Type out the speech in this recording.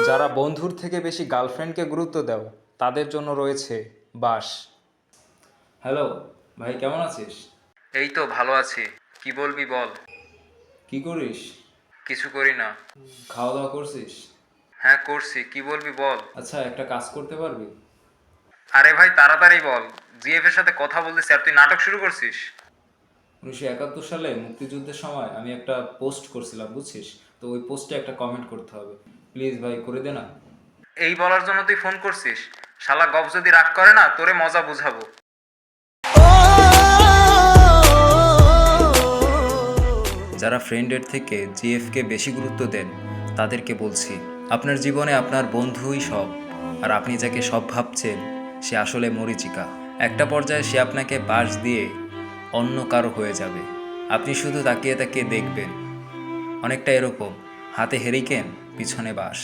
যারা বন্ধুর থেকে বেশি গার্লফ্রেন্ডকে গুরুত্ব দাও তাদের জন্য রয়েছে বাস। হ্যালো ভাই, কেমন আছিস? এই তো ভালো আছি। কি বলবি বল। কি করিস? কিছু করি না। খাওয়া দাওয়া করছিস? হ্যাঁ করছি, কি বলবি বল। আচ্ছা, একটা কাজ করতে পারবি? আরে ভাই তাড়াতাড়ি বল, জিএফ এর সাথে কথা বলতেছি আর তুই নাটক শুরু করছিস। 1971 সালে মুক্তিযুদ্ধের সময় আমি একটা পোস্ট করছিলাম, বুঝছিস? তো ওই পোস্টে একটা কমেন্ট করতে হবে। প্লিজ ভাই, করে দে না। এই বলার জন্য তুই ফোন করছিস? শালা গপ যদি রাগ করে না তোরে মজা বুঝাবো। যারা ফ্রেন্ডের থেকে জিএফকে বেশি গুরুত্ব দেন তাদেরকে বলছি, আপনার জীবনে আপনার বন্ধুই সব, আর আপনি যাকে সব ভাবছেন সে আসলে মরীচিকা। একটা পর্যায়ে সে আপনাকে বাস দিয়ে অন্য কারো হয়ে যাবে, আপনি শুধু তাকিয়ে তাকিয়ে দেখবেন। অনেকটা এরকম, হাতে হেরিকেন, পিছনে বাস।